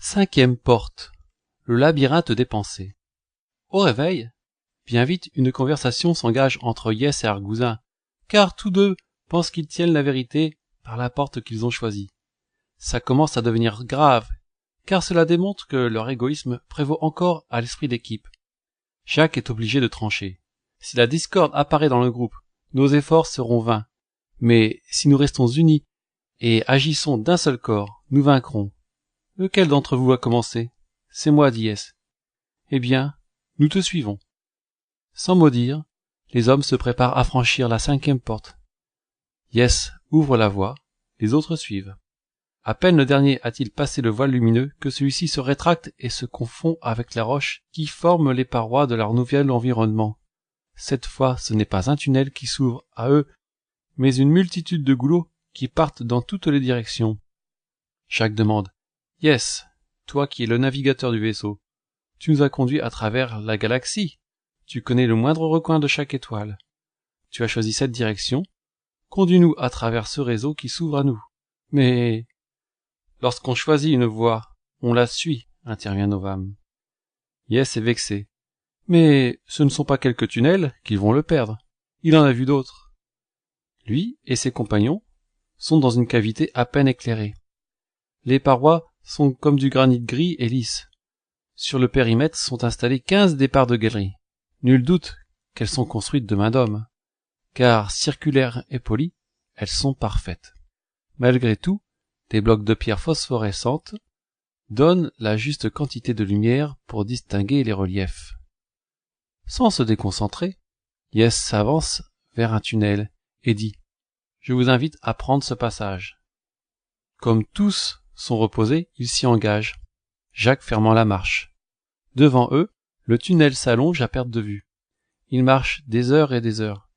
5e porte. Le labyrinthe des pensées. Au réveil, bien vite une conversation s'engage entre Yes et Argousin, car tous deux pensent qu'ils tiennent la vérité par la porte qu'ils ont choisie. Ça commence à devenir grave, car cela démontre que leur égoïsme prévaut encore à l'esprit d'équipe. Jacques est obligé de trancher. Si la discorde apparaît dans le groupe, nos efforts seront vains. Mais si nous restons unis et agissons d'un seul corps, nous vaincrons. Lequel d'entre vous a commencé? C'est moi, dit Yes. Eh bien, nous te suivons. Sans mot dire, les hommes se préparent à franchir la 5e porte. Yes ouvre la voie, les autres suivent. À peine le dernier a-t-il passé le voile lumineux que celui-ci se rétracte et se confond avec les roches qui forment les parois de leur nouvel environnement. Cette fois, ce n'est pas un tunnel qui s'ouvre à eux, mais une multitude de goulots qui partent dans toutes les directions. Jacques demande « Yes, toi qui es le navigateur du vaisseau, tu nous as conduits à travers la galaxie. Tu connais le moindre recoin de chaque étoile. Tu as choisi cette direction. Conduis-nous à travers ce réseau qui s'ouvre à nous. Mais lorsqu'on choisit une voie, on la suit, intervient Novam. Yes est vexé. Mais ce ne sont pas quelques tunnels qui vont le perdre. Il en a vu d'autres. Lui et ses compagnons sont dans une cavité à peine éclairée. Les parois sont comme du granit gris et lisse. Sur le périmètre sont installés 15 départs de galeries. Nul doute qu'elles sont construites de main d'homme, car circulaires et polies, elles sont parfaites. Malgré tout, des blocs de pierre phosphorescentes donnent la juste quantité de lumière pour distinguer les reliefs. Sans se déconcentrer, Yes s'avance vers un tunnel et dit « Je vous invite à prendre ce passage. » Comme tous sont reposés, ils s'y engagent, Jacques fermant la marche. Devant eux, le tunnel s'allonge à perte de vue. Ils marchent des heures et des heures,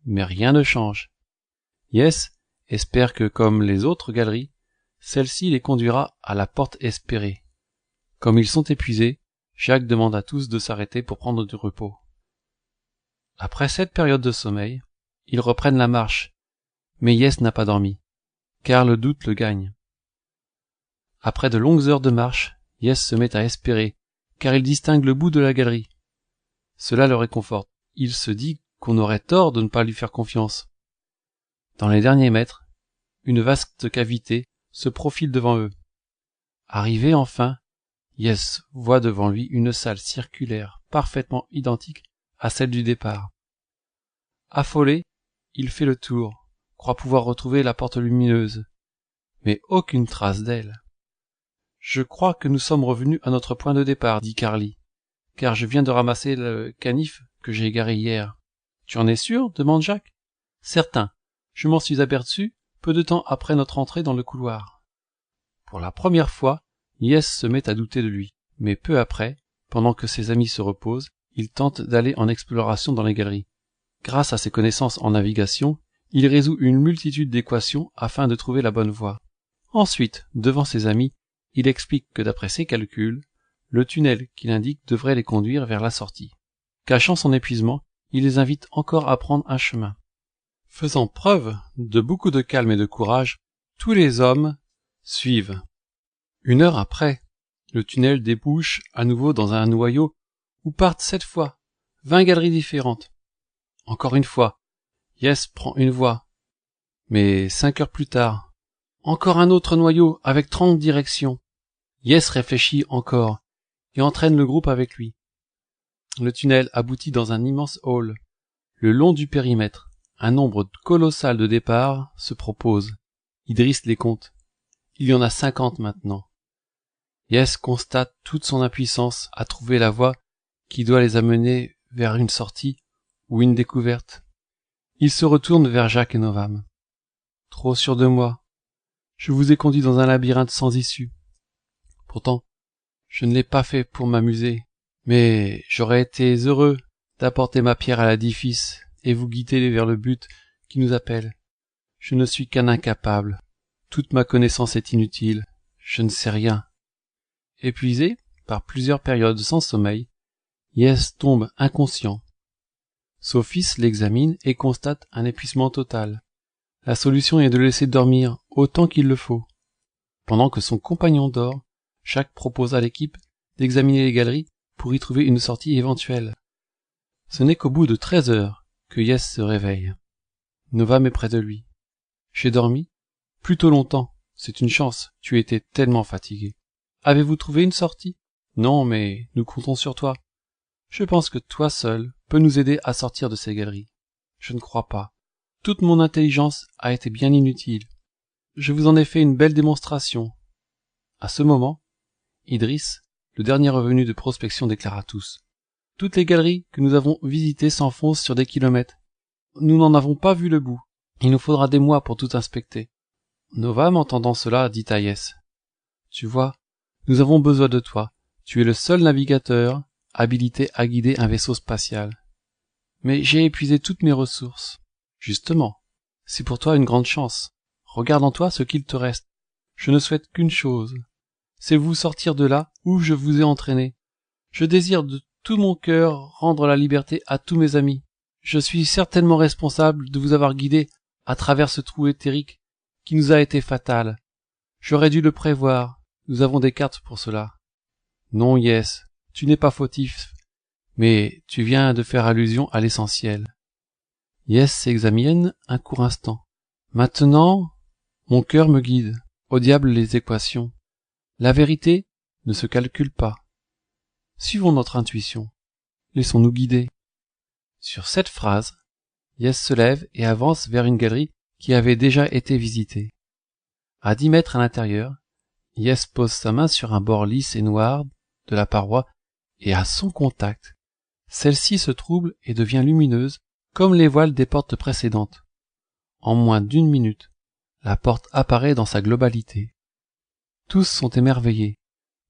mais rien ne change. Yes espère que, comme les autres galeries, celle-ci les conduira à la porte espérée. Comme ils sont épuisés, Jacques demande à tous de s'arrêter pour prendre du repos. Après cette période de sommeil, ils reprennent la marche, mais Yes n'a pas dormi, car le doute le gagne. Après de longues heures de marche, Yes se met à espérer, car il distingue le bout de la galerie. Cela le réconforte. Il se dit qu'on aurait tort de ne pas lui faire confiance. Dans les derniers mètres, une vaste cavité se profile devant eux. Arrivé enfin, Yes voit devant lui une salle circulaire parfaitement identique à celle du départ. Affolé, il fait le tour, croit pouvoir retrouver la porte lumineuse, mais aucune trace d'elle. « Je crois que nous sommes revenus à notre point de départ, dit Carly, car je viens de ramasser le canif que j'ai égaré hier. »« Tu en es sûr ?» demande Jacques. « Certain. Je m'en suis aperçu peu de temps après notre entrée dans le couloir. » Pour la première fois, Yes se met à douter de lui, mais peu après, pendant que ses amis se reposent, il tente d'aller en exploration dans les galeries. Grâce à ses connaissances en navigation, il résout une multitude d'équations afin de trouver la bonne voie. Ensuite, devant ses amis, il explique que d'après ses calculs, le tunnel qu'il indique devrait les conduire vers la sortie. Cachant son épuisement, il les invite encore à prendre un chemin. Faisant preuve de beaucoup de calme et de courage, tous les hommes suivent. 1 heure après, le tunnel débouche à nouveau dans un noyau où partent cette fois 20 galeries différentes. Encore une fois, Yes prend une voie. Mais 5 heures plus tard, encore un autre noyau avec 30 directions. Yes réfléchit encore et entraîne le groupe avec lui. Le tunnel aboutit dans un immense hall. Le long du périmètre, un nombre colossal de départs se propose. Idriss les compte. Il y en a 50 maintenant. Yes constate toute son impuissance à trouver la voie qui doit les amener vers une sortie ou une découverte. Il se retourne vers Jacques et Novam. « Trop sûr de moi. Je vous ai conduit dans un labyrinthe sans issue. Pourtant, je ne l'ai pas fait pour m'amuser, mais j'aurais été heureux d'apporter ma pierre à l'édifice et vous guider vers le but qui nous appelle. Je ne suis qu'un incapable. Toute ma connaissance est inutile. Je ne sais rien. » Épuisé par plusieurs périodes sans sommeil, Yes tombe inconscient. Sophis l'examine et constate un épuisement total. La solution est de le laisser dormir autant qu'il le faut. Pendant que son compagnon dort, Jacques proposa à l'équipe d'examiner les galeries pour y trouver une sortie éventuelle. Ce n'est qu'au bout de 13 heures que Yes se réveille. Novam est près de lui. J'ai dormi plutôt longtemps. C'est une chance, tu étais tellement fatigué. Avez-vous trouvé une sortie? Non, mais nous comptons sur toi. Je pense que toi seul peux nous aider à sortir de ces galeries. Je ne crois pas. Toute mon intelligence a été bien inutile. Je vous en ai fait une belle démonstration. À ce moment, Idriss, le dernier revenu de prospection, déclara à tous. Toutes les galeries que nous avons visitées s'enfoncent sur des kilomètres. Nous n'en avons pas vu le bout. Il nous faudra des mois pour tout inspecter. Novam, entendant cela, dit à Yes. Tu vois, nous avons besoin de toi. Tu es le seul navigateur habilité à guider un vaisseau spatial. Mais j'ai épuisé toutes mes ressources. Justement, c'est pour toi une grande chance. Regarde en toi ce qu'il te reste. Je ne souhaite qu'une chose. C'est vous sortir de là où je vous ai entraîné. Je désire de tout mon cœur rendre la liberté à tous mes amis. Je suis certainement responsable de vous avoir guidé à travers ce trou éthérique qui nous a été fatal. J'aurais dû le prévoir. Nous avons des cartes pour cela. Non, Yes, tu n'es pas fautif, mais tu viens de faire allusion à l'essentiel. Yes s'examine un court instant. Maintenant, mon cœur me guide. Au diable les équations. La vérité ne se calcule pas. Suivons notre intuition. Laissons-nous guider. Sur cette phrase, Yes se lève et avance vers une galerie qui avait déjà été visitée. À 10 mètres à l'intérieur, Yes pose sa main sur un bord lisse et noir de la paroi et à son contact, celle-ci se trouble et devient lumineuse comme les voiles des portes précédentes. En moins d'1 minute, la porte apparaît dans sa globalité. Tous sont émerveillés.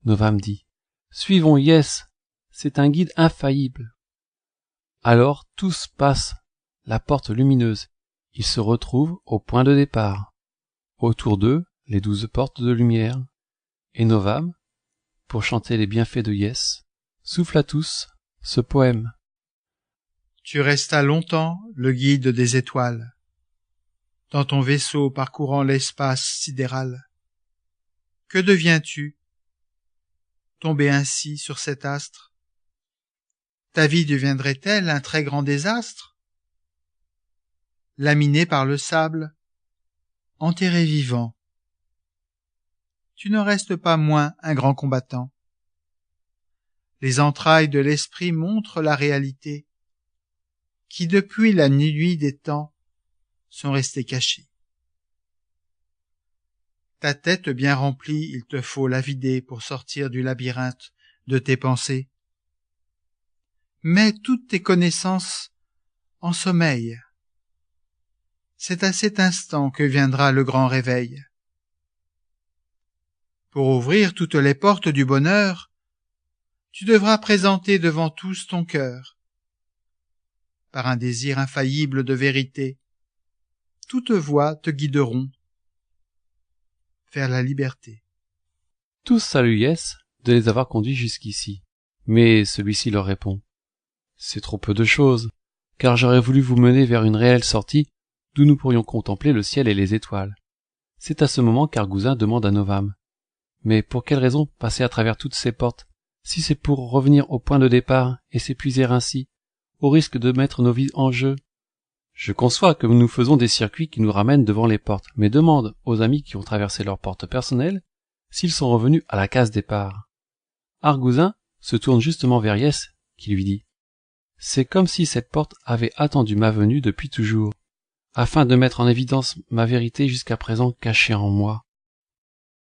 Novam dit « Suivons Yes, c'est un guide infaillible. » Alors tous passent la porte lumineuse. Ils se retrouvent au point de départ. Autour d'eux, les 12 portes de lumière. Et Novam, pour chanter les bienfaits de Yes, souffle à tous ce poème. Tu restas longtemps le guide des étoiles, dans ton vaisseau parcourant l'espace sidéral. Que deviens-tu, tombé ainsi sur cet astre? Ta vie deviendrait-elle un très grand désastre? Laminé par le sable, enterré vivant, tu ne restes pas moins un grand combattant. Les entrailles de l'esprit montrent la réalité, qui depuis la nuit des temps sont restées cachées. Ta tête bien remplie, il te faut la vider pour sortir du labyrinthe de tes pensées. Mets toutes tes connaissances en sommeil. C'est à cet instant que viendra le grand réveil. Pour ouvrir toutes les portes du bonheur, tu devras présenter devant tous ton cœur. Par un désir infaillible de vérité, toutes voies te guideront vers la liberté. Tous saluent Yes de les avoir conduits jusqu'ici. Mais celui-ci leur répond « C'est trop peu de choses, car j'aurais voulu vous mener vers une réelle sortie d'où nous pourrions contempler le ciel et les étoiles. » C'est à ce moment qu'Argousin demande à Novam « Mais pour quelle raison passer à travers toutes ces portes, si c'est pour revenir au point de départ et s'épuiser ainsi, au risque de mettre nos vies en jeu? Je conçois que nous faisons des circuits qui nous ramènent devant les portes, mais demande aux amis qui ont traversé leurs portes personnelles s'ils sont revenus à la case départ. » Argousin se tourne justement vers Yes, qui lui dit « C'est comme si cette porte avait attendu ma venue depuis toujours, afin de mettre en évidence ma vérité jusqu'à présent cachée en moi.